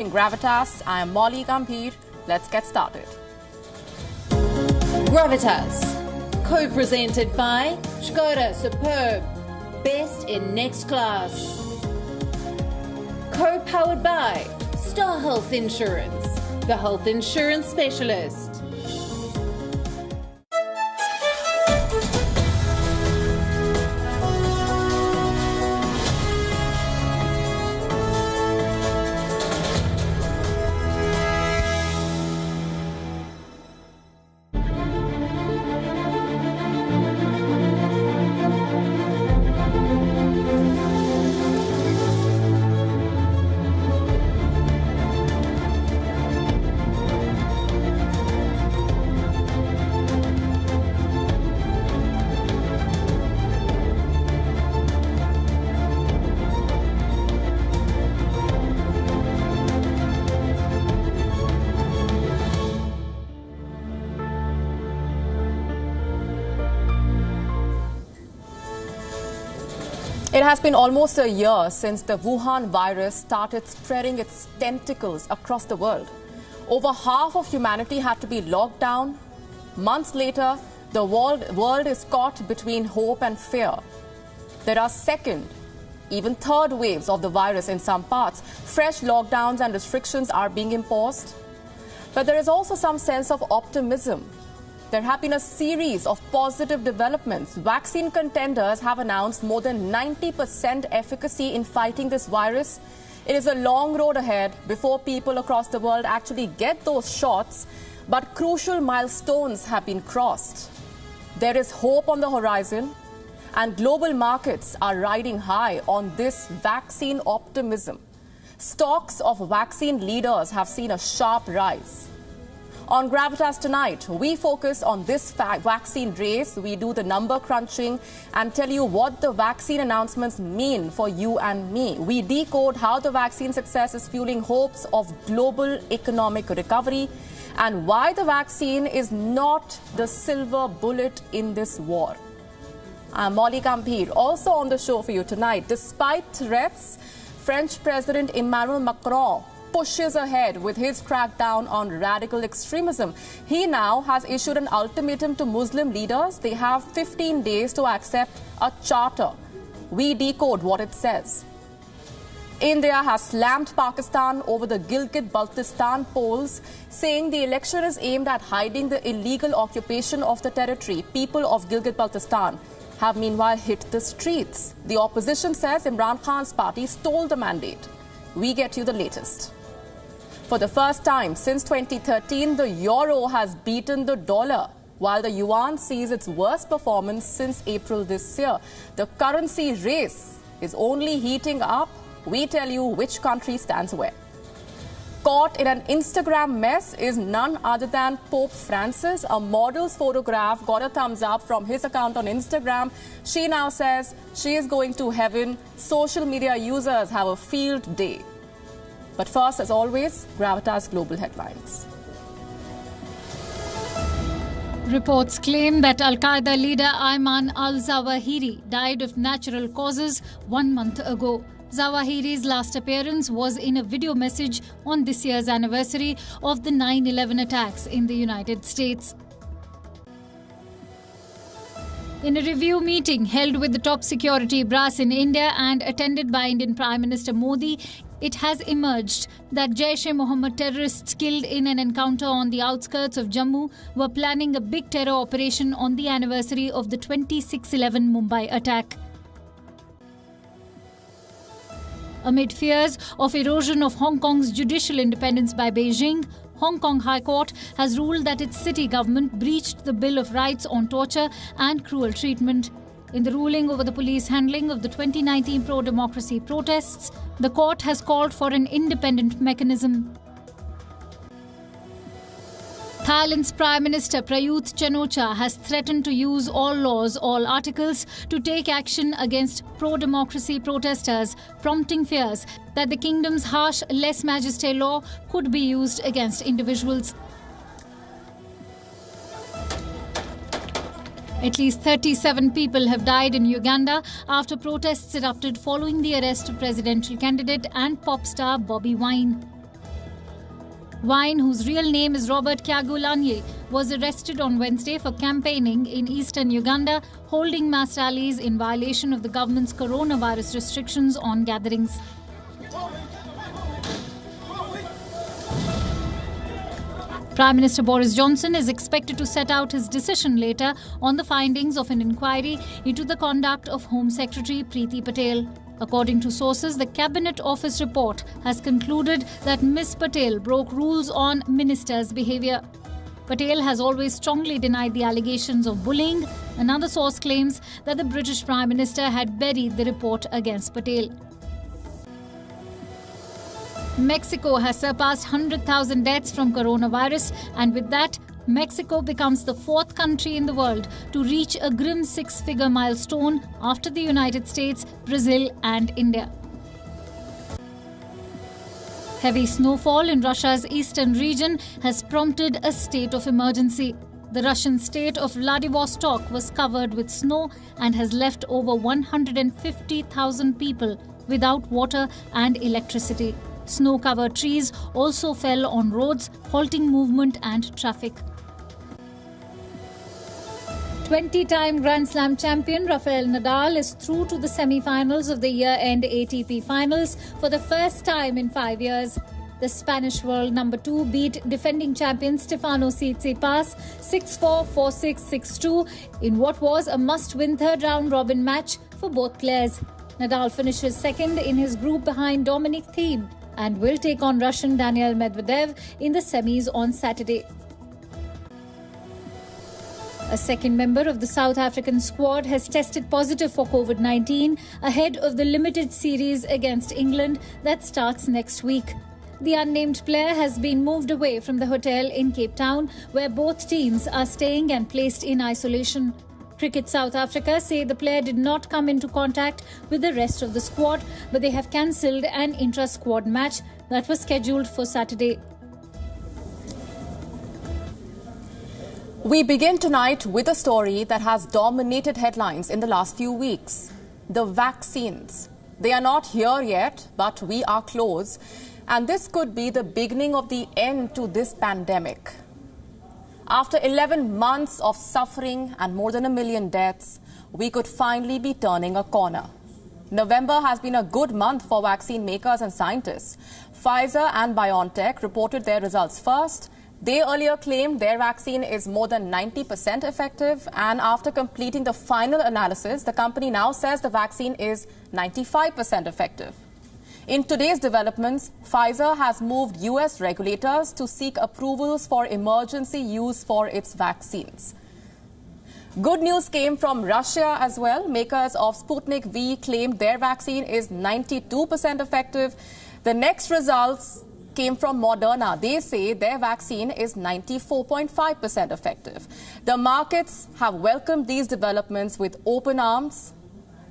In Gravitas, I am Molly Gambhir. Let's get started. Gravitas, co-presented by Skoda Superb, Best in Next Class. Co-powered by Star Health Insurance, the health insurance specialist. It has been almost a year since the Wuhan virus started spreading its tentacles across the world. Over half of humanity had to be locked down. Months later, the world is caught between hope and fear. There are second, even third waves of the virus in some parts. Fresh lockdowns and restrictions are being imposed. But there is also some sense of optimism. There have been a series of positive developments. Vaccine contenders have announced more than 90% efficacy in fighting this virus. It is a long road ahead before people across the world actually get those shots, but crucial milestones have been crossed. There is hope on the horizon, and global markets are riding high on this vaccine optimism. Stocks of vaccine leaders have seen a sharp rise. On Gravitas tonight, we focus on this vaccine race. We do the number crunching and tell you what the vaccine announcements mean for you and me. We decode how the vaccine success is fueling hopes of global economic recovery and why the vaccine is not the silver bullet in this war. I'm Molly Gambhir. Also on the show for you tonight, despite threats, French President Emmanuel Macron pushes ahead with his crackdown on radical extremism. He now has issued an ultimatum to Muslim leaders. They have 15 days to accept a charter. We decode what it says. India has slammed Pakistan over the Gilgit-Baltistan polls, saying the election is aimed at hiding the illegal occupation of the territory. People of Gilgit-Baltistan have meanwhile hit the streets. The opposition says Imran Khan's party stole the mandate. We get you the latest. For the first time since 2013, the euro has beaten the dollar, while the yuan sees its worst performance since April this year. The currency race is only heating up. We tell you which country stands where. Caught in an Instagram mess is none other than Pope Francis. A model's photograph got a thumbs up from his account on Instagram. She now says she is going to heaven. Social media users have a field day. But first, as always, Gravitas Global Headlines. Reports claim that Al-Qaeda leader Ayman al-Zawahiri died of natural causes 1 month ago. Zawahiri's last appearance was in a video message on this year's anniversary of the 9/11 attacks in the United States. In a review meeting held with the top security brass in India and attended by Indian Prime Minister Modi, it has emerged that Jaish-e-Mohammed terrorists killed in an encounter on the outskirts of Jammu were planning a big terror operation on the anniversary of the 26/11 Mumbai attack. Amid fears of erosion of Hong Kong's judicial independence by Beijing, Hong Kong High Court has ruled that its city government breached the Bill of Rights on torture and cruel treatment. In the ruling over the police handling of the 2019 pro-democracy protests, the court has called for an independent mechanism. Thailand's Prime Minister Prayut Chan-o-cha has threatened to use all laws, all articles, to take action against pro-democracy protesters, prompting fears that the kingdom's harsh lèse-majesté law could be used against individuals. At least 37 people have died in Uganda after protests erupted following the arrest of presidential candidate and pop star Bobi Wine. Wine, whose real name is Robert Kyagulanyi, was arrested on Wednesday for campaigning in eastern Uganda, holding mass rallies in violation of the government's coronavirus restrictions on gatherings. Prime Minister Boris Johnson is expected to set out his decision later on the findings of an inquiry into the conduct of Home Secretary Preeti Patel. According to sources, the Cabinet Office report has concluded that Ms. Patel broke rules on ministers' behaviour. Patel has always strongly denied the allegations of bullying. Another source claims that the British Prime Minister had buried the report against Patel. Mexico has surpassed 100,000 deaths from coronavirus, and with that, Mexico becomes the fourth country in the world to reach a grim six-figure milestone after the United States, Brazil and India. Heavy snowfall in Russia's eastern region has prompted a state of emergency. The Russian state of Vladivostok was covered with snow and has left over 150,000 people without water and electricity. Snow-covered trees also fell on roads, halting movement and traffic. 20-time Grand Slam champion Rafael Nadal is through to the semi-finals of the year-end ATP Finals for the first time in 5 years. The Spanish world number 2 beat defending champion Stefano Tsitsipas 6-4, 4-6, 6-2 in what was a must-win third round-robin match for both players. Nadal finishes second in his group behind Dominic Thiem and will take on Russian Daniil Medvedev in the semis on Saturday. A second member of the South African squad has tested positive for COVID-19 ahead of the limited series against England that starts next week. The unnamed player has been moved away from the hotel in Cape Town, where both teams are staying, and placed in isolation. Cricket South Africa say the player did not come into contact with the rest of the squad, but they have cancelled an intra-squad match that was scheduled for Saturday. We begin tonight with a story that has dominated headlines in the last few weeks. The vaccines. They are not here yet, but we are close. And this could be the beginning of the end to this pandemic. After 11 months of suffering and more than 1 million deaths, we could finally be turning a corner. November has been a good month for vaccine makers and scientists. Pfizer and BioNTech reported their results first. They earlier claimed their vaccine is more than 90% effective, and after completing the final analysis, the company now says the vaccine is 95% effective. In today's developments, Pfizer has moved US regulators to seek approvals for emergency use for its vaccines. Good news came from Russia as well. Makers of Sputnik V claimed their vaccine is 92% effective. The next results came from Moderna. They say their vaccine is 94.5% effective. The markets have welcomed these developments with open arms.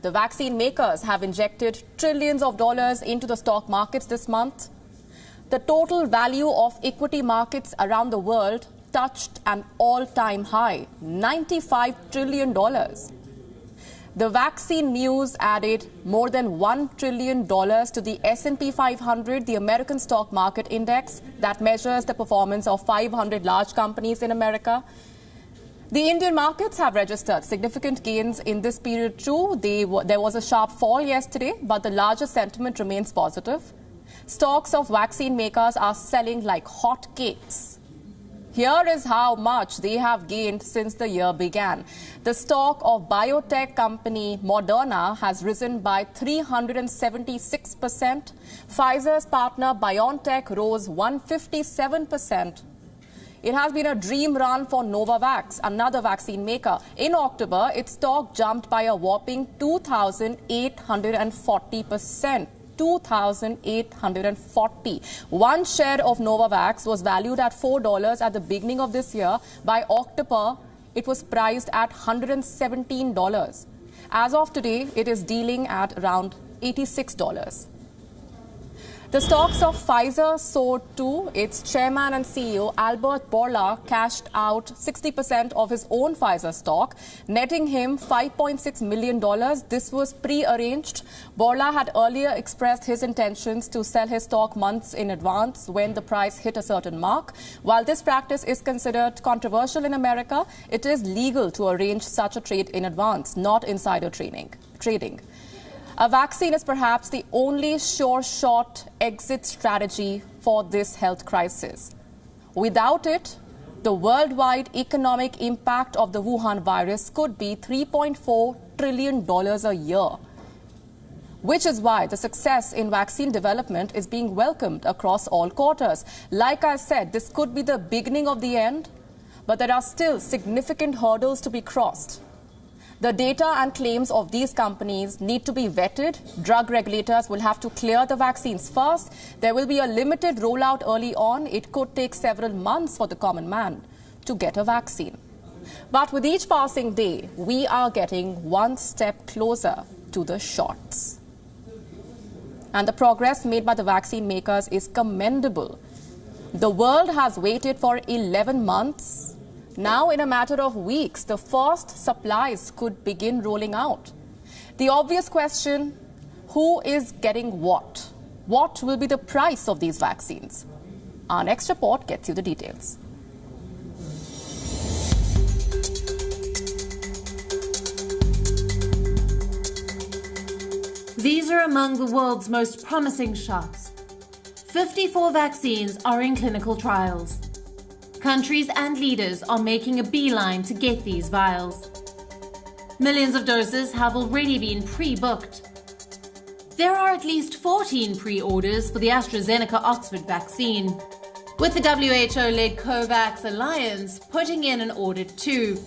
The vaccine makers have injected trillions of dollars into the stock markets this month. The total value of equity markets around the world touched an all-time high, $95 trillion. The vaccine news added more than $1 trillion to the S&P 500, the American stock market index that measures the performance of 500 large companies in America. The Indian markets have registered significant gains in this period too. There was a sharp fall yesterday, but the larger sentiment remains positive. Stocks of vaccine makers are selling like hot cakes. Here is how much they have gained since the year began. The stock of biotech company Moderna has risen by 376%. Pfizer's partner BioNTech rose 157%. It has been a dream run for Novavax, another vaccine maker. In October, its stock jumped by a whopping 2,840%. 2,840. One share of Novavax was valued at $4 at the beginning of this year. By October, it was priced at $117. As of today, it is dealing at around $86. The stocks of Pfizer soared too. Its chairman and CEO, Albert Bourla, cashed out 60% of his own Pfizer stock, netting him $5.6 million. This was pre-arranged. Bourla had earlier expressed his intentions to sell his stock months in advance when the price hit a certain mark. While this practice is considered controversial in America, it is legal to arrange such a trade in advance, not insider trading. A vaccine is perhaps the only sure-shot exit strategy for this health crisis. Without it, the worldwide economic impact of the Wuhan virus could be $3.4 trillion a year, which is why the success in vaccine development is being welcomed across all quarters. Like I said, this could be the beginning of the end, but there are still significant hurdles to be crossed. The data and claims of these companies need to be vetted. Drug regulators will have to clear the vaccines first. There will be a limited rollout early on. It could take several months for the common man to get a vaccine. But with each passing day, we are getting one step closer to the shots. And the progress made by the vaccine makers is commendable. The world has waited for 11 months. Now, in a matter of weeks, the first supplies could begin rolling out. The obvious question, who is getting what? What will be the price of these vaccines? Our next report gets you the details. These are among the world's most promising shots. 54 vaccines are in clinical trials. Countries and leaders are making a beeline to get these vials. Millions of doses have already been pre-booked. There are at least 14 pre-orders for the AstraZeneca Oxford vaccine, with the WHO-led COVAX alliance putting in an order too.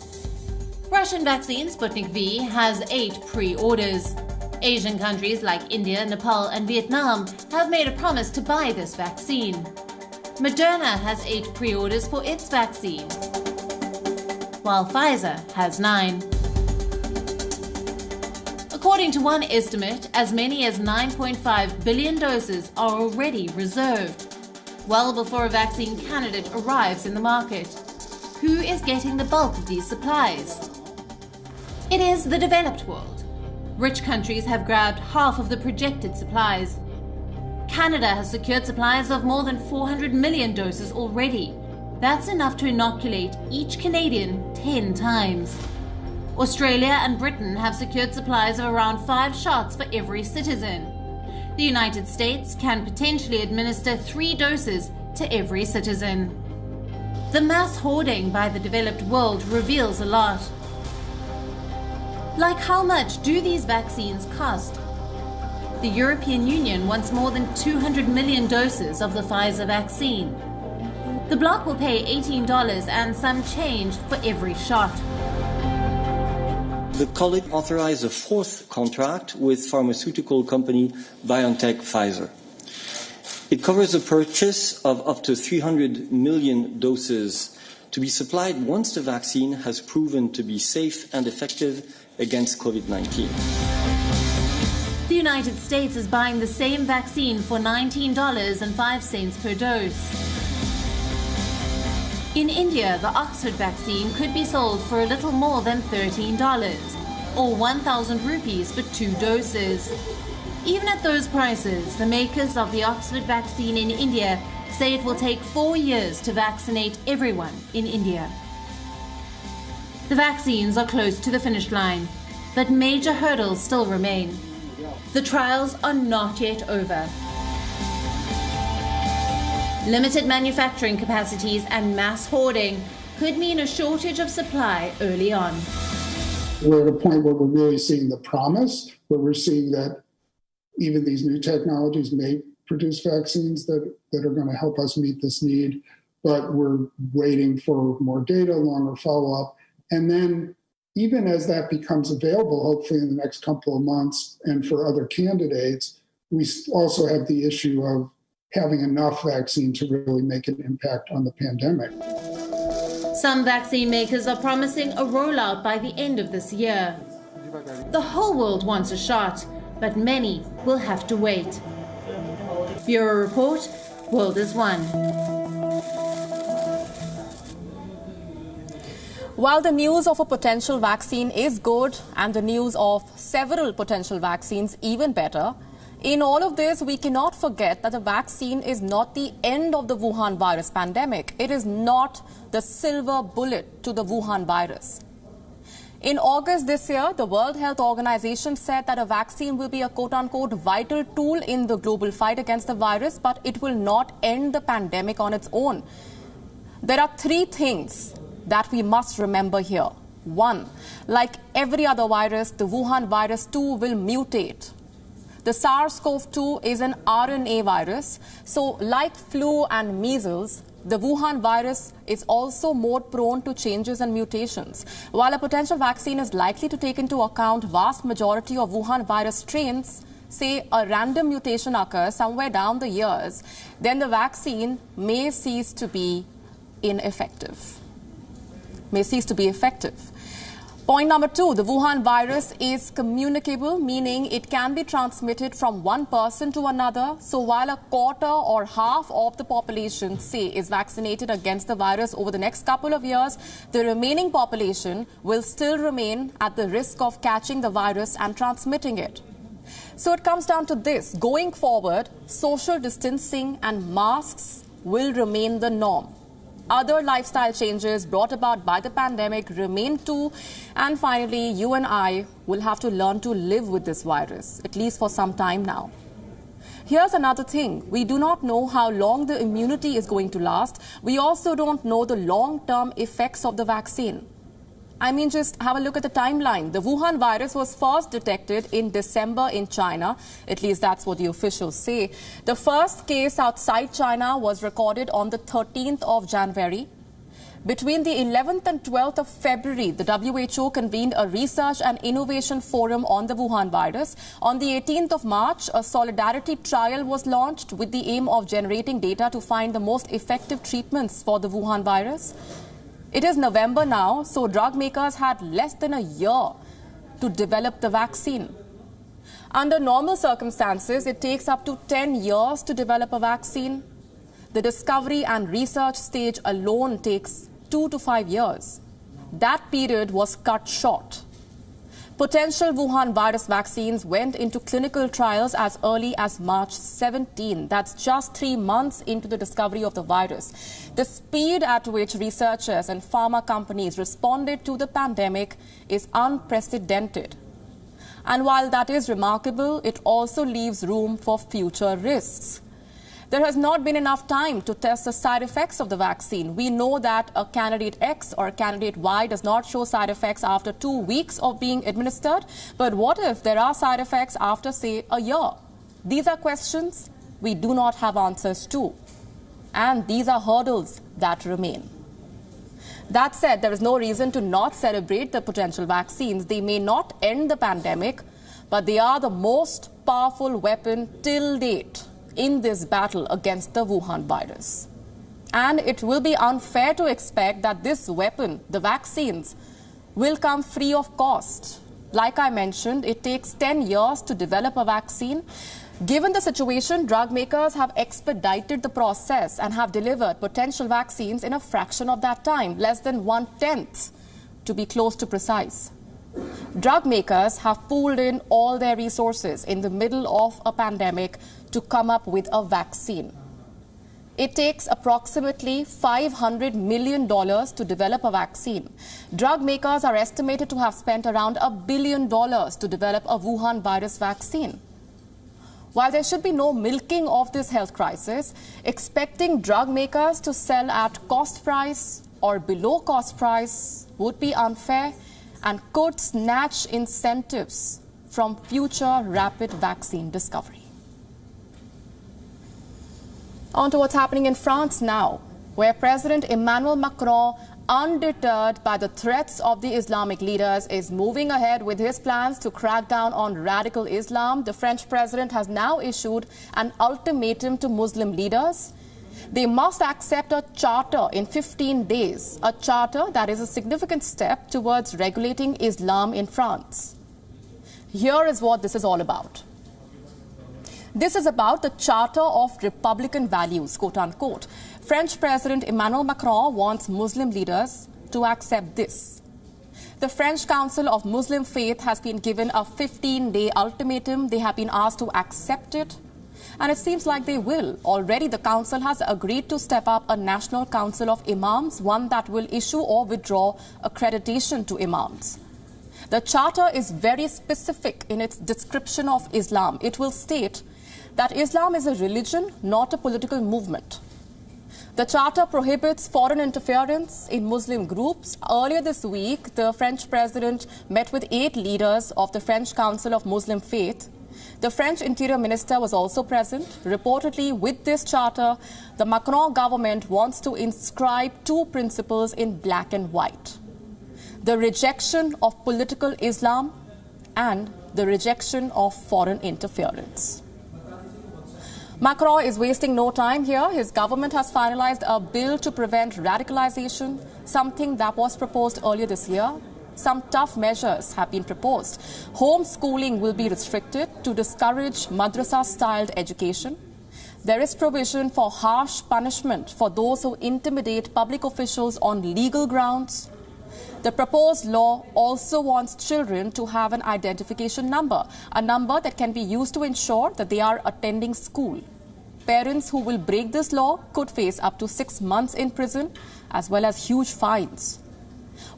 Russian vaccine Sputnik V has 8 pre-orders. Asian countries like India, Nepal and Vietnam have made a promise to buy this vaccine. Moderna has 8 pre-orders for its vaccine, while Pfizer has 9. According to one estimate, as many as 9.5 billion doses are already reserved, well before a vaccine candidate arrives in the market. Who is getting the bulk of these supplies? It is the developed world. Rich countries have grabbed half of the projected supplies. Canada has secured supplies of more than 400 million doses already. That's enough to inoculate each Canadian 10 times. Australia and Britain have secured supplies of around 5 shots for every citizen. The United States can potentially administer 3 doses to every citizen. The mass hoarding by the developed world reveals a lot. Like, how much do these vaccines cost? The European Union wants more than 200 million doses of the Pfizer vaccine. The bloc will pay $18 and some change for every shot. The College authorized a 4th contract with pharmaceutical company BioNTech Pfizer. It covers the purchase of up to 300 million doses to be supplied once the vaccine has proven to be safe and effective against COVID-19. The United States is buying the same vaccine for $19.05 per dose. In India, the Oxford vaccine could be sold for a little more than $13, or 1,000 rupees for 2 doses. Even at those prices, the makers of the Oxford vaccine in India say it will take 4 years to vaccinate everyone in India. The vaccines are close to the finish line, but major hurdles still remain. The trials are not yet over. Limited manufacturing capacities and mass hoarding could mean a shortage of supply early on. We're at a point where we're really seeing the promise, where we're seeing that even these new technologies may produce vaccines that are going to help us meet this need, but we're waiting for more data, longer follow-up, and then even as that becomes available, hopefully in the next couple of months, and for other candidates, we also have the issue of having enough vaccine to really make an impact on the pandemic. Some vaccine makers are promising a rollout by the end of this year. The whole world wants a shot, but many will have to wait. Bureau Report, World is One. While the news of a potential vaccine is good and the news of several potential vaccines even better, in all of this, we cannot forget that the vaccine is not the end of the Wuhan virus pandemic. It is not the silver bullet to the Wuhan virus. In August this year, the World Health Organization said that a vaccine will be a quote-unquote vital tool in the global fight against the virus, but it will not end the pandemic on its own. There are three things that we must remember here. One, like every other virus, the Wuhan virus too will mutate. The SARS-CoV-2 is an RNA virus, so like flu and measles, the Wuhan virus is also more prone to changes and mutations. While a potential vaccine is likely to take into account vast majority of Wuhan virus strains, say a random mutation occurs somewhere down the years, then the vaccine may cease to be ineffective. Point number two, the Wuhan virus is communicable, meaning it can be transmitted from one person to another. So while a quarter or half of the population, say, is vaccinated against the virus over the next couple of years, the remaining population will still remain at the risk of catching the virus and transmitting it. So it comes down to this. Going forward, social distancing and masks will remain the norm. Other lifestyle changes brought about by the pandemic remain too. And finally, you and I will have to learn to live with this virus, at least for some time now. Here's another thing. We do not know how long the immunity is going to last. We also don't know the long-term effects of the vaccine. I mean, just have a look at the timeline. The Wuhan virus was first detected in December in China. At least that's what the officials say. The first case outside China was recorded on the 13th of January. Between the 11th and 12th of February, the WHO convened a research and innovation forum on the Wuhan virus. On the 18th of March, a solidarity trial was launched with the aim of generating data to find the most effective treatments for the Wuhan virus. It is November now, so drug makers had less than a year to develop the vaccine. Under normal circumstances, it takes up to 10 years to develop a vaccine. The discovery and research stage alone takes 2 to 5 years. That period was cut short. Potential Wuhan virus vaccines went into clinical trials as early as March 17. That's just 3 months into the discovery of the virus. The speed at which researchers and pharma companies responded to the pandemic is unprecedented. And while that is remarkable, it also leaves room for future risks. There has not been enough time to test the side effects of the vaccine. We know that a candidate X or candidate Y does not show side effects after 2 weeks of being administered. But what if there are side effects after, say, a year? These are questions we do not have answers to. And these are hurdles that remain. That said, there is no reason to not celebrate the potential vaccines. They may not end the pandemic, but they are the most powerful weapon till date in this battle against the Wuhan virus. And it will be unfair to expect that this weapon, the vaccines, will come free of cost. Like I mentioned, it takes 10 years to develop a vaccine. Given the situation, drug makers have expedited the process and have delivered potential vaccines in a fraction of that time, less than 1/10, to be close to precise. Drug makers have pooled in all their resources in the middle of a pandemic to come up with a vaccine. It takes approximately $500 million to develop a vaccine. Drug makers are estimated to have spent around $1 billion to develop a Wuhan virus vaccine. While there should be no milking of this health crisis, expecting drug makers to sell at cost price or below cost price would be unfair and could snatch incentives from future rapid vaccine discovery. On to what's happening in France now, where President Emmanuel Macron, undeterred by the threats of the Islamic leaders, is moving ahead with his plans to crack down on radical Islam. The French president has now issued an ultimatum to Muslim leaders. They must accept a charter in 15 days, a charter that is a significant step towards regulating Islam in France. Here is what this is all about. This is about the Charter of Republican Values, quote unquote. French President Emmanuel Macron wants Muslim leaders to accept this. The French Council of Muslim Faith has been given a 15-day ultimatum. They have been asked to accept it, and it seems like they will. Already the council has agreed to step up a national council of Imams, one that will issue or withdraw accreditation to Imams. The charter is very specific in its description of Islam. It will state that Islam is a religion, not a political movement. The charter prohibits foreign interference in Muslim groups. Earlier this week, the French president met with 8 leaders of the French Council of Muslim Faith. The French Interior Minister was also present. Reportedly, with this charter, the Macron government wants to inscribe 2 principles in black and white: the rejection of political Islam and the rejection of foreign interference. Macron is wasting no time here. His government has finalized a bill to prevent radicalization, something that was proposed earlier this year. Some tough measures have been proposed. Homeschooling will be restricted to discourage madrasa-styled education. There is provision for harsh punishment for those who intimidate public officials on legal grounds. The proposed law also wants children to have an identification number, a number that can be used to ensure that they are attending school. Parents who will break this law could face up to 6 months in prison, as well as huge fines.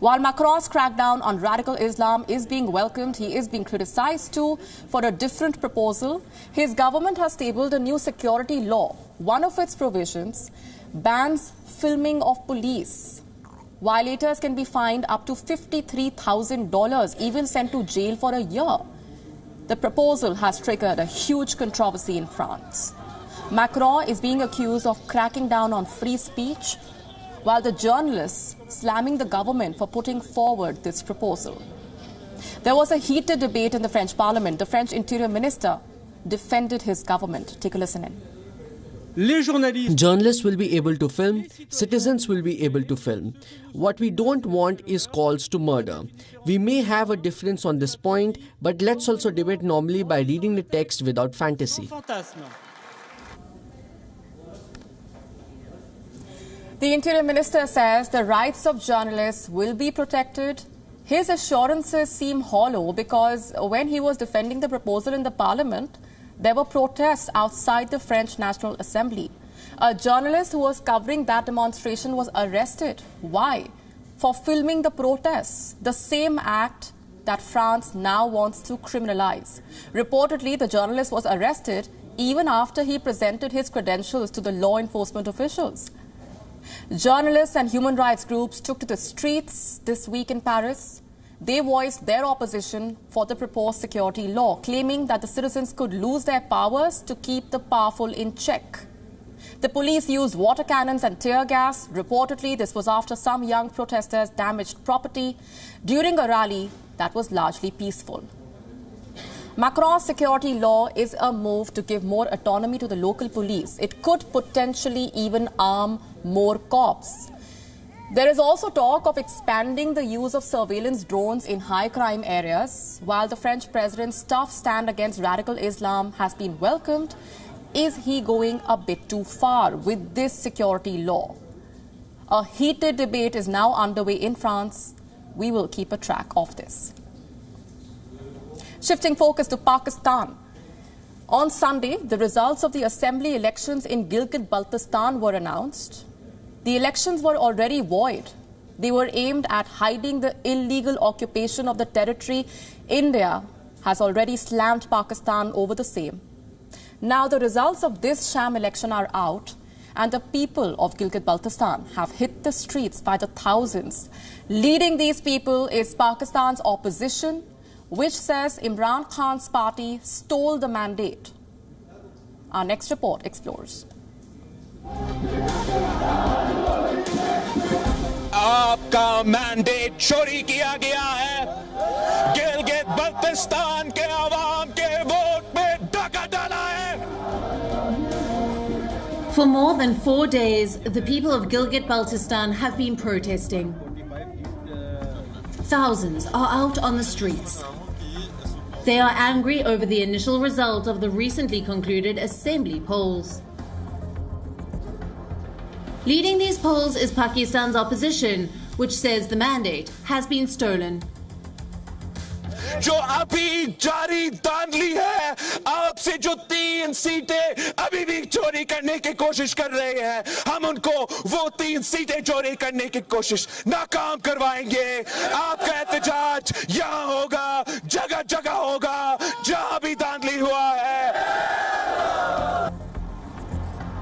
While Macron's crackdown on radical Islam is being welcomed, he is being criticized too for a different proposal. His government has tabled a new security law. One of its provisions bans filming of police. Violators can be fined up to $53,000, even sent to jail for a year. The proposal has triggered a huge controversy in France. Macron is being accused of cracking down on free speech, while the journalists slamming the government for putting forward this proposal. There was a heated debate in the French parliament. The French Interior Minister defended his government. Take a listen in. Journalists will be able to film, citizens will be able to film. What we don't want is calls to murder. We may have a difference on this point, but let's also debate normally by reading the text without fantasy. The Interior Minister says the rights of journalists will be protected. His assurances seem hollow because when he was defending the proposal in the parliament, there were protests outside the French National Assembly. A journalist who was covering that demonstration was arrested. Why? For filming the protests, the same act that France now wants to criminalize. Reportedly, the journalist was arrested even after he presented his credentials to the law enforcement officials. Journalists and human rights groups took to the streets this week in Paris. They voiced their opposition for the proposed security law, claiming that the citizens could lose their powers to keep the powerful in check. The police used water cannons and tear gas. Reportedly, this was after some young protesters damaged property during a rally that was largely peaceful. Macron's security law is a move to give more autonomy to the local police. It could potentially even arm more cops. There is also talk of expanding the use of surveillance drones in high crime areas. While the French president's tough stand against radical Islam has been welcomed, is he going a bit too far with this security law? A heated debate is now underway in France. We will keep a track of this. Shifting focus to Pakistan. On Sunday, the results of the assembly elections in Gilgit-Baltistan were announced. The elections were already void. They were aimed at hiding the illegal occupation of the territory. India has already slammed Pakistan over the same. Now the results of this sham election are out, and the people of Gilgit-Baltistan have hit the streets by the thousands. Leading these people is Pakistan's opposition, which says Imran Khan's party stole the mandate. Our next report explores. आपका mandate चोरी किया गया है गिलगित बल्तिस्तान के आवाम के vote में धक्का डाला है. For more than 4 days, the people of Gilgit-Baltistan have been protesting. Thousands are out on the streets. They are angry over the initial result of the recently concluded assembly polls. Leading these polls is Pakistan's opposition, which says the mandate has been stolen. जो अभी जारी धांधली है, आपसे जो 3 सीटें अभी भी चोरी करने की कोशिश कर रहे हैं, हम उनको वो 3 सीटें चोरी करने की कोशिश नाकाम करवाएंगे। आपका एहतजाज यहाँ होगा, जगह जगह होगा जहाँ भी धांधली हुआ है।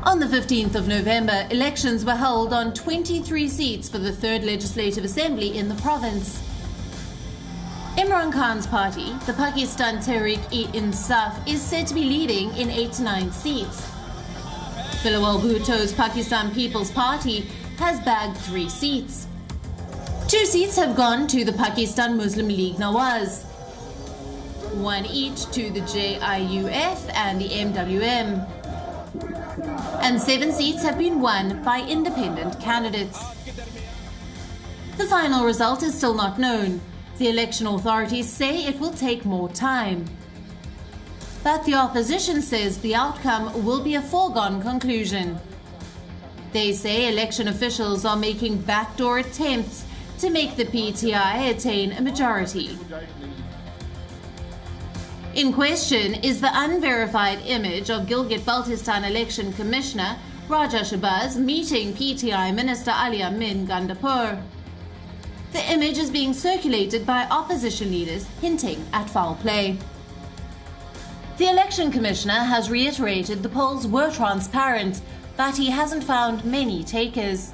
On the 15th of November, elections were held on 23 seats for the 3rd Legislative Assembly in the province. Imran Khan's party, the Pakistan Tehreek-e-Insaf, is said to be leading in 8 to 9 seats. Bilawal Bhutto's Pakistan People's Party has bagged 3 seats. 2 seats have gone to the Pakistan Muslim League Nawaz, 1 each to the JIUF and the MWM. And 7 seats have been won by independent candidates. The final result is still not known. The election authorities say it will take more time. But the opposition says the outcome will be a foregone conclusion. They say election officials are making backdoor attempts to make the PTI attain a majority. In question is the unverified image of Gilgit-Baltistan Election Commissioner Raja Shabazz meeting PTI Minister Ali Amin Gandapur. The image is being circulated by opposition leaders hinting at foul play. The Election Commissioner has reiterated the polls were transparent, but he hasn't found many takers.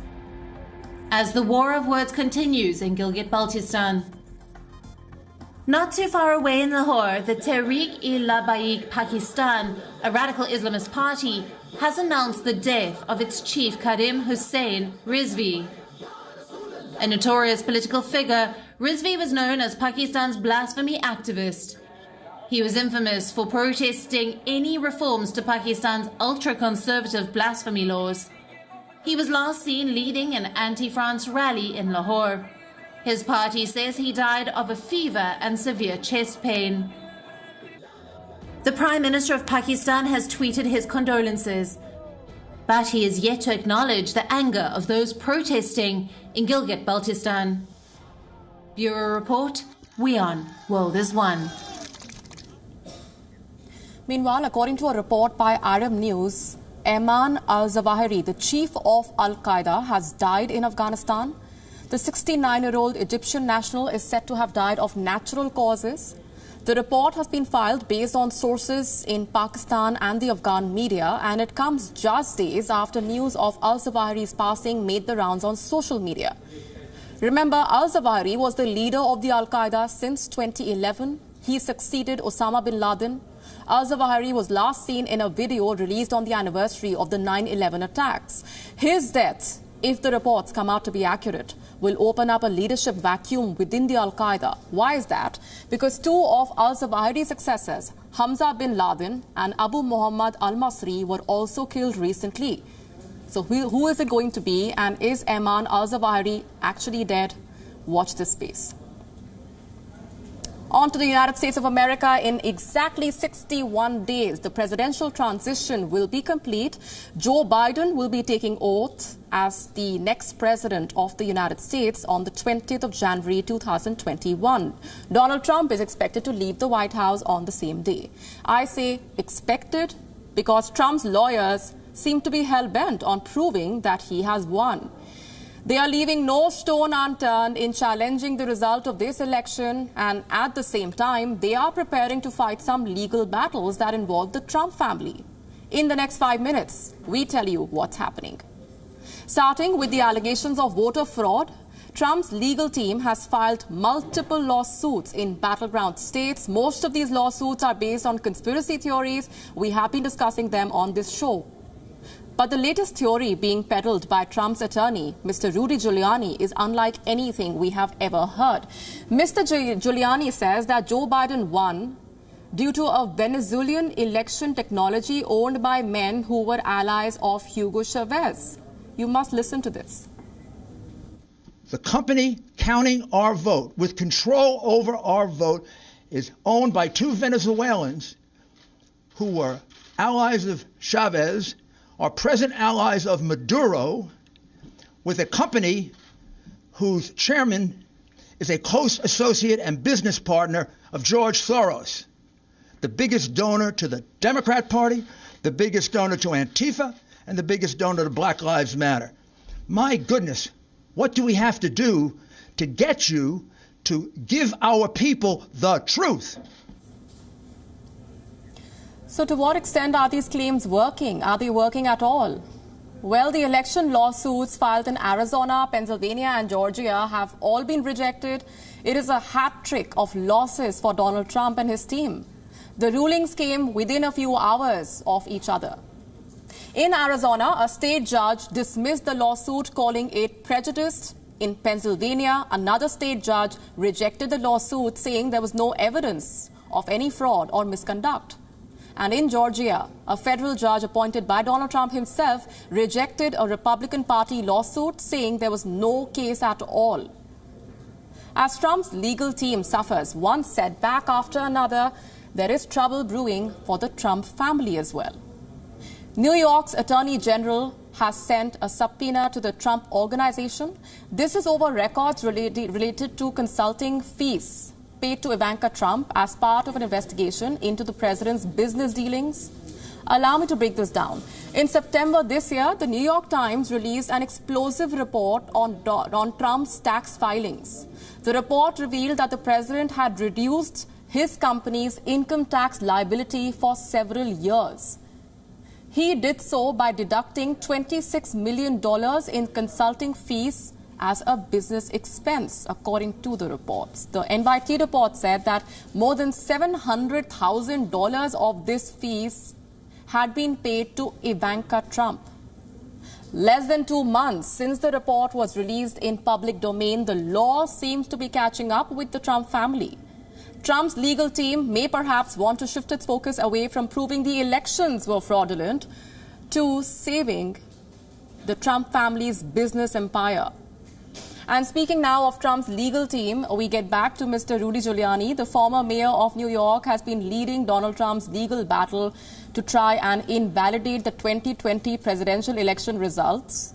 As the war of words continues in Gilgit-Baltistan. Not too far away in Lahore, the Tehreek-e-Labbaik Pakistan, a radical Islamist party, has announced the death of its chief Karim Hussain Rizvi. A notorious political figure, Rizvi was known as Pakistan's blasphemy activist. He was infamous for protesting any reforms to Pakistan's ultra-conservative blasphemy laws. He was last seen leading an anti-France rally in Lahore. His party says he died of a fever and severe chest pain. The Prime Minister of Pakistan has tweeted his condolences, but he is yet to acknowledge the anger of those protesting in Gilgit-Baltistan. Bureau Report, WION, World is One. Meanwhile, according to a report by Arab News, Ayman al-Zawahiri, the chief of Al-Qaeda, has died in Afghanistan. The 69-year-old Egyptian national is said to have died of natural causes. The report has been filed based on sources in Pakistan and the Afghan media, and it comes just days after news of al-Zawahiri's passing made the rounds on social media. Remember, al-Zawahiri was the leader of the Al-Qaeda since 2011. He succeeded Osama bin Laden. Al-Zawahiri was last seen in a video released on the anniversary of the 9/11 attacks. His death, if the reports come out to be accurate, will open up a leadership vacuum within the Al-Qaeda. Why is that? Because 2 of al-Zawahiri's successors, Hamza bin Laden and Abu Muhammad al-Masri, were also killed recently. So who is it going to be, and is Ayman al-Zawahiri actually dead? Watch this space. On to the United States of America. In exactly 61 days, the presidential transition will be complete. Joe Biden will be taking oath as the next president of the United States on the 20th of January 2021. Donald Trump is expected to leave the White House on the same day. I say expected because Trump's lawyers seem to be hell-bent on proving that he has won. They are leaving no stone unturned in challenging the result of this election, and at the same time, they are preparing to fight some legal battles that involve the Trump family. In the next 5 minutes, we tell you what's happening. Starting with the allegations of voter fraud, Trump's legal team has filed multiple lawsuits in battleground states. Most of these lawsuits are based on conspiracy theories. We have been discussing them on this show. But the latest theory being peddled by Trump's attorney, Mr. Rudy Giuliani, is unlike anything we have ever heard. Mr. Giuliani says that Joe Biden won due to a Venezuelan election technology owned by men who were allies of Hugo Chavez. You must listen to this. The company counting our vote with control over our vote is owned by two Venezuelans who were allies of Chavez, are present allies of Maduro, with a company whose chairman is a close associate and business partner of George Soros, the biggest donor to the Democrat Party, the biggest donor to Antifa, and the biggest donor to Black Lives Matter. My goodness, what do we have to do to get you to give our people the truth? So to what extent are these claims working? Are they working at all? Well, the election lawsuits filed in Arizona, Pennsylvania and Georgia have all been rejected. It is a hat trick of losses for Donald Trump and his team. The rulings came within a few hours of each other. In Arizona, a state judge dismissed the lawsuit, calling it prejudiced. In Pennsylvania, another state judge rejected the lawsuit, saying there was no evidence of any fraud or misconduct. And in Georgia, a federal judge appointed by Donald Trump himself rejected a Republican Party lawsuit, saying there was no case at all. As Trump's legal team suffers one setback after another, there is trouble brewing for the Trump family as well. New York's Attorney General has sent a subpoena to the Trump Organization. This is over records related to consulting fees paid to Ivanka Trump as part of an investigation into the president's business dealings. Allow me to break this down. In September this year, the New York Times released an explosive report on Trump's tax filings. The report revealed that the president had reduced his company's income tax liability for several years. He did so by deducting $26 million in consulting fees as a business expense, according to the reports. The NYT report said that more than $700,000 of these fees had been paid to Ivanka Trump. Less than 2 months since the report was released in public domain, the law seems to be catching up with the Trump family. Trump's legal team may perhaps want to shift its focus away from proving the elections were fraudulent to saving the Trump family's business empire. And speaking now of Trump's legal team, we get back to Mr. Rudy Giuliani. The former mayor of New York has been leading Donald Trump's legal battle to try and invalidate the 2020 presidential election results.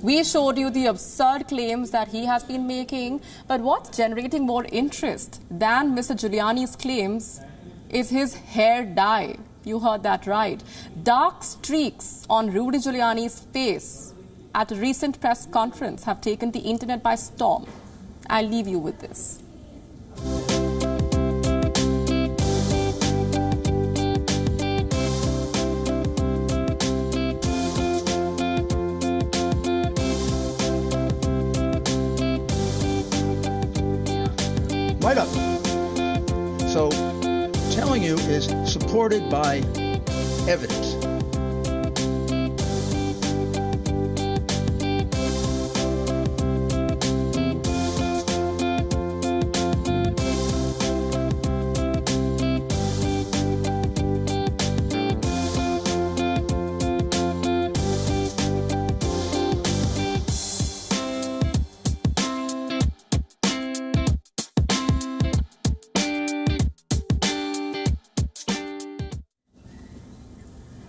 We showed you the absurd claims that he has been making, but what's generating more interest than Mr. Giuliani's claims is his hair dye. You heard that right. Dark streaks on Rudy Giuliani's face at a recent press conference have taken the internet by storm. I'll leave you with this. Right up. So, telling you is supported by evidence.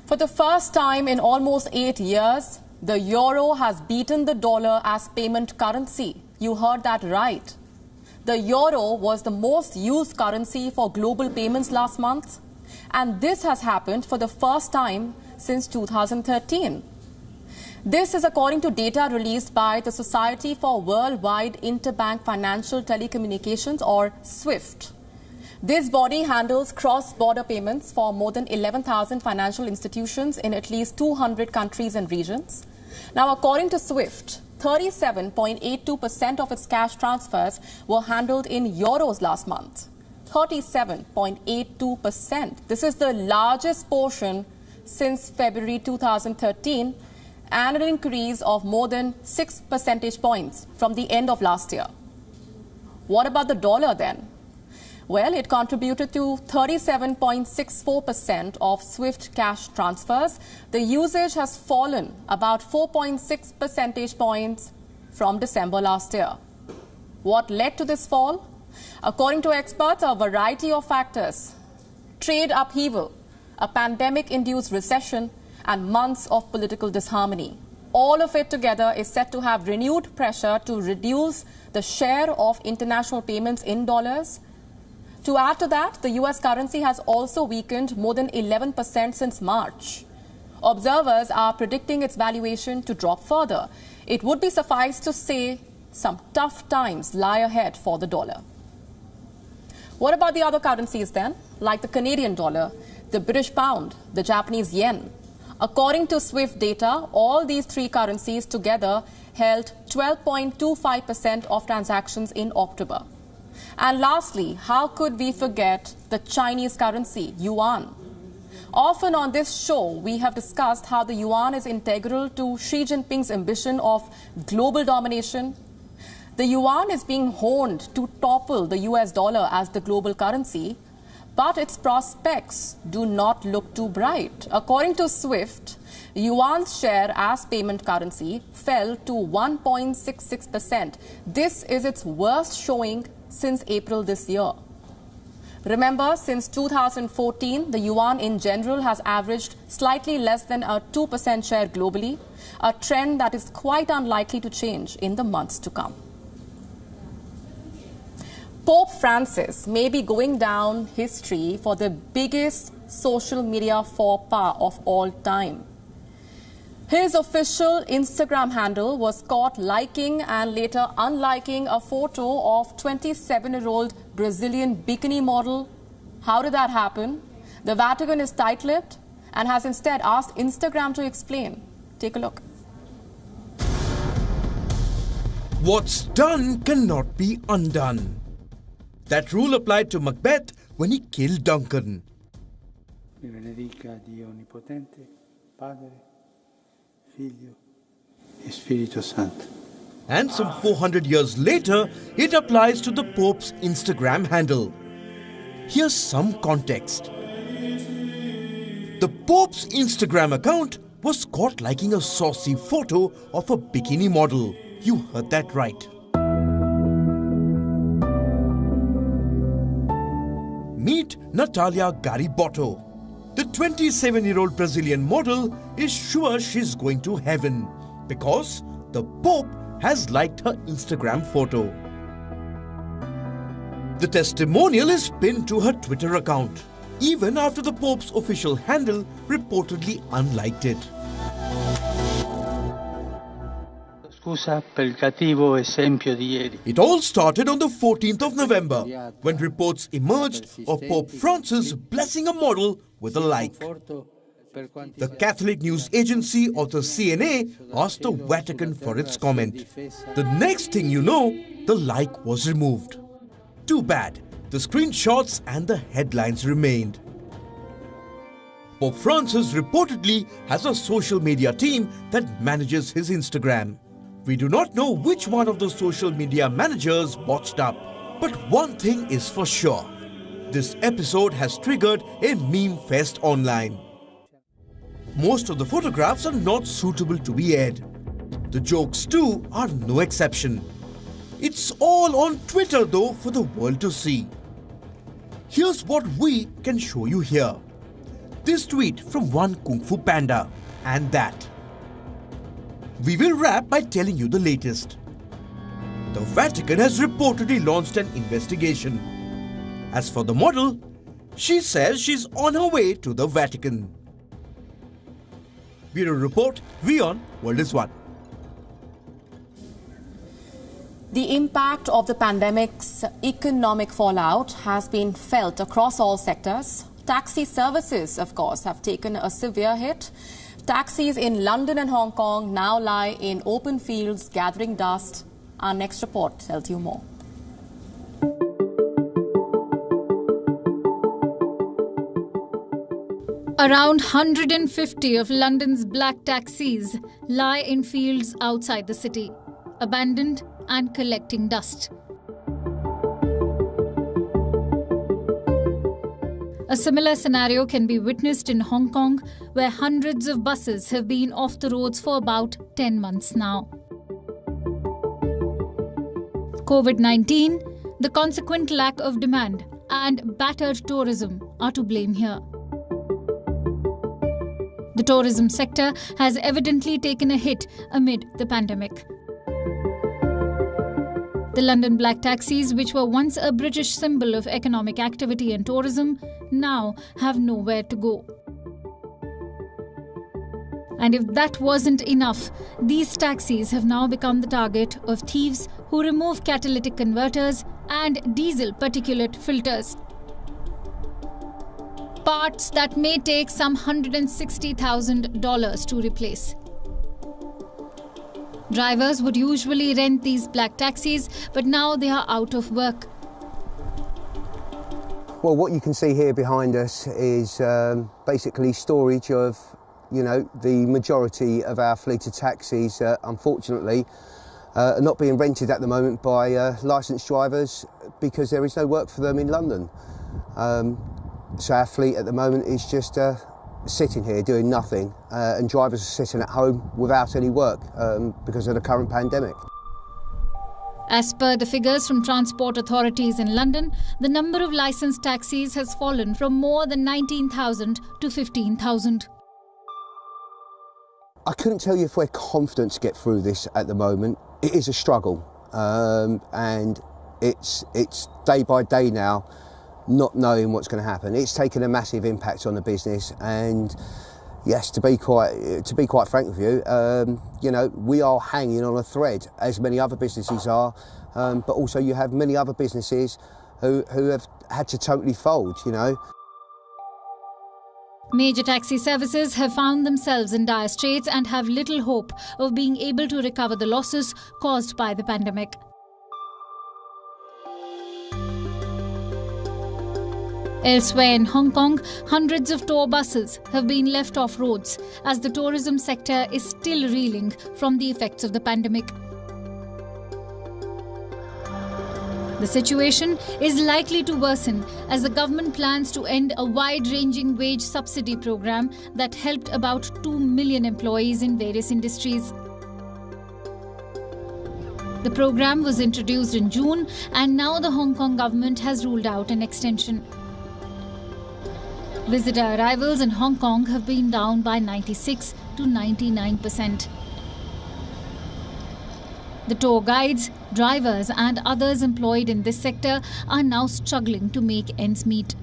For the first time in almost 8 years, the euro has beaten the dollar as payment currency. You heard that right. The euro was the most used currency for global payments last month, and this has happened for the first time since 2013. This is according to data released by the Society for Worldwide Interbank Financial Telecommunications, or SWIFT. This body handles cross-border payments for more than 11,000 financial institutions in at least 200 countries and regions. Now, according to SWIFT, 37.82% of its cash transfers were handled in euros last month. 37.82%. This is the largest portion since February 2013 and an increase of more than 6 percentage points from the end of last year. What about the dollar then? Well, it contributed to 37.64% of SWIFT cash transfers. The usage has fallen about 4.6 percentage points from December last year. What led to this fall? According to experts, a variety of factors: trade upheaval, a pandemic-induced recession, and months of political disharmony. All of it together is set to have renewed pressure to reduce the share of international payments in dollars. To add to that, the US currency has also weakened more than 11% since March. Observers are predicting its valuation to drop further. It would be suffice to say some tough times lie ahead for the dollar. What about the other currencies then, like the Canadian dollar, the British pound, the Japanese yen? According to SWIFT data, all these three currencies together held 12.25% of transactions in October. And lastly, how could we forget the Chinese currency, Yuan? Often on this show, we have discussed how the Yuan is integral to Xi Jinping's ambition of global domination. The Yuan is being honed to topple the US dollar as the global currency, but its prospects do not look too bright. According to SWIFT, Yuan's share as payment currency fell to 1.66%. This is its worst showing since April this year. Remember, since 2014, the Yuan in general has averaged slightly less than a 2% share globally, a trend that is quite unlikely to change in the months to come. Pope Francis may be going down history for the biggest social media faux pas of all time. His official Instagram handle was caught liking and later unliking a photo of 27-year-old Brazilian bikini model. How did that happen? The Vatican is tight-lipped and has instead asked Instagram to explain. Take a look. What's done cannot be undone. That rule applied to Macbeth when he killed Duncan. Mi benedica Dio Onnipotente, Padre, Figlio e Spirito Santo. And some 400 years later, it applies to the Pope's Instagram handle. Here's some context. The Pope's Instagram account was caught liking a saucy photo of a bikini model. You heard that right. Meet Natalia Garibotto. The 27-year-old Brazilian model is sure she's going to heaven because the Pope has liked her Instagram photo. The testimonial is pinned to her Twitter account, even after the Pope's official handle reportedly unliked it. It all started on the 14th of November, when reports emerged of Pope Francis blessing a model with a like. The Catholic news agency of the CNA asked the Vatican for its comment. The next thing you know, the like was removed. Too bad, the screenshots and the headlines remained. Pope Francis reportedly has a social media team that manages his Instagram. We do not know which one of the social media managers botched up. But one thing is for sure. This episode has triggered a meme fest online. Most of the photographs are not suitable to be aired. The jokes too are no exception. It's all on Twitter though for the world to see. Here's what we can show you here. This tweet from one Kung Fu Panda and that. We will wrap by telling you the latest. The Vatican has reportedly launched an investigation. As for the model, she says she's on her way to the Vatican. Bureau Report, WION World is One. The impact of the pandemic's economic fallout has been felt across all sectors. Taxi services, of course, have taken a severe hit. Taxis in London and Hong Kong now lie in open fields gathering dust. Our next report tells you more. Around 150 of London's black taxis lie in fields outside the city, abandoned and collecting dust. A similar scenario can be witnessed in Hong Kong, where hundreds of buses have been off the roads for about 10 months now. COVID-19 The consequent lack of demand and battered tourism are to blame here. The tourism sector has evidently taken a hit amid the pandemic. The London black taxis, which were once a British symbol of economic activity and tourism, now have nowhere to go. And if that wasn't enough, these taxis have now become the target of thieves who remove catalytic converters and diesel particulate filters. Parts that may take some $160,000 to replace. Drivers would usually rent these black taxis, but now they are out of work. Well, what you can see here behind us is basically storage of, the majority of our fleet of taxis, unfortunately, are not being rented at the moment by licensed drivers because there is no work for them in London. So our fleet at the moment is just sitting here doing nothing, and drivers are sitting at home without any work because of the current pandemic. As per the figures from transport authorities in London, the number of licensed taxis has fallen from more than 19,000 to 15,000. I couldn't tell you if we're confident to get through this at the moment. It is a struggle, and it's day by day now, not knowing what's going to happen. It's taken a massive impact on the business, and yes, to be quite frank with you, we are hanging on a thread, as many other businesses are, but also you have many other businesses who have had to totally fold, Major taxi services have found themselves in dire straits and have little hope of being able to recover the losses caused by the pandemic. Elsewhere in Hong Kong, hundreds of tour buses have been left off roads as the tourism sector is still reeling from the effects of the pandemic. The situation is likely to worsen as the government plans to end a wide-ranging wage subsidy program that helped about 2 million employees in various industries. The program was introduced in June, and now the Hong Kong government has ruled out an extension. Visitor arrivals in Hong Kong have been down by 96 to 99%. The tour guides, drivers and others employed in this sector are now struggling to make ends meet.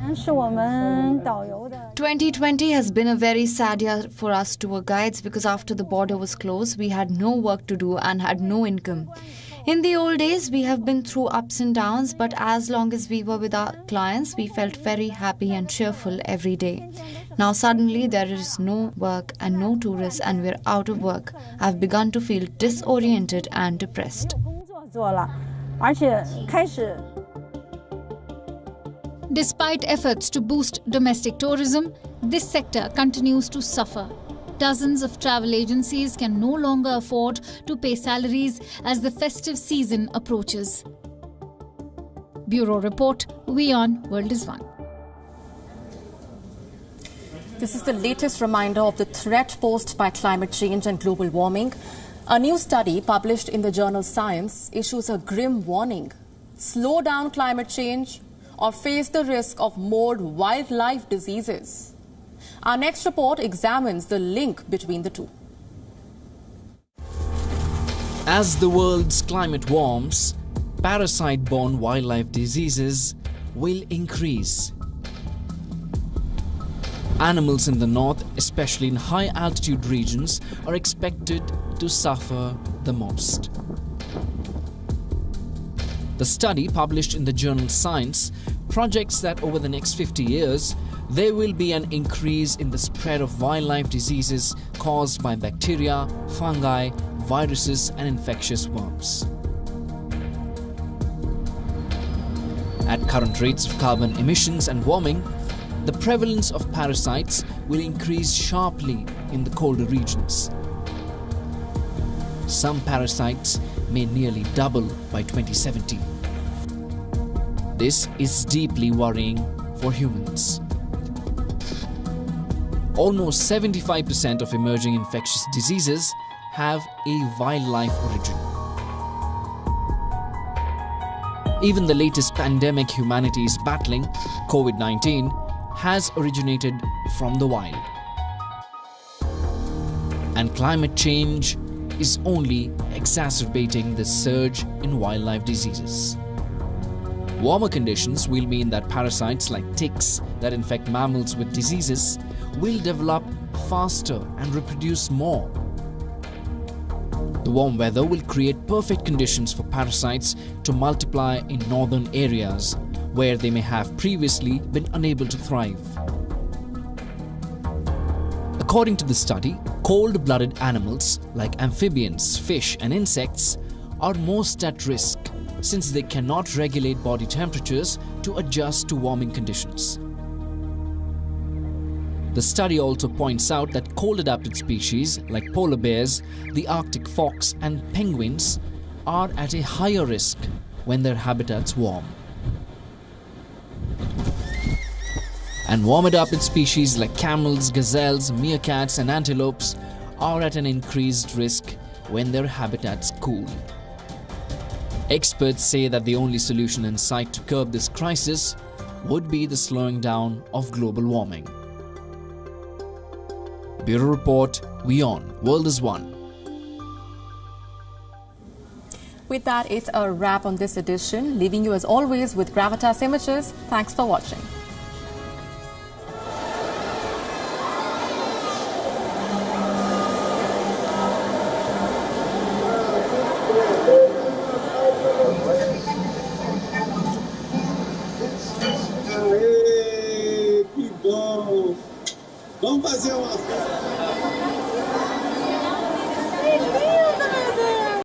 2020 has been a very sad year for us tour guides because after the border was closed, we had no work to do and had no income. In the old days, we have been through ups and downs, but as long as we were with our clients, we felt very happy and cheerful every day. Now suddenly there is no work and no tourists and we're out of work. I've begun to feel disoriented and depressed. Despite efforts to boost domestic tourism, this sector continues to suffer. Dozens of travel agencies can no longer afford to pay salaries as the festive season approaches. Bureau Report, WION World is One. This is the latest reminder of the threat posed by climate change and global warming. A new study published in the journal Science issues a grim warning. Slow down climate change or face the risk of more wildlife diseases. Our next report examines the link between the two. As the world's climate warms, parasite-borne wildlife diseases will increase. Animals in the north, especially in high-altitude regions, are expected to suffer the most. The study, published in the journal Science, projects that over the next 50 years, there will be an increase in the spread of wildlife diseases caused by bacteria, fungi, viruses and infectious worms. At current rates of carbon emissions and warming, the prevalence of parasites will increase sharply in the colder regions. Some parasites may nearly double by 2070. This is deeply worrying for humans. Almost 75% of emerging infectious diseases have a wildlife origin. Even the latest pandemic humanity is battling, COVID-19, has originated from the wild. And climate change is only exacerbating the surge in wildlife diseases. Warmer conditions will mean that parasites like ticks that infect mammals with diseases will develop faster and reproduce more. The warm weather will create perfect conditions for parasites to multiply in northern areas where they may have previously been unable to thrive. According to the study, cold-blooded animals like amphibians, fish and insects are most at risk since they cannot regulate body temperatures to adjust to warming conditions. The study also points out that cold-adapted species like polar bears, the Arctic fox and penguins are at a higher risk when their habitats warm. And warm-adapted species like camels, gazelles, meerkats and antelopes are at an increased risk when their habitats cool. Experts say that the only solution in sight to curb this crisis would be the slowing down of global warming. Bureau Report, WION, World is One. With that, it's a wrap on this edition, leaving you as always with Gravitas Images. Thanks for watching. Vamos fazer uma festa.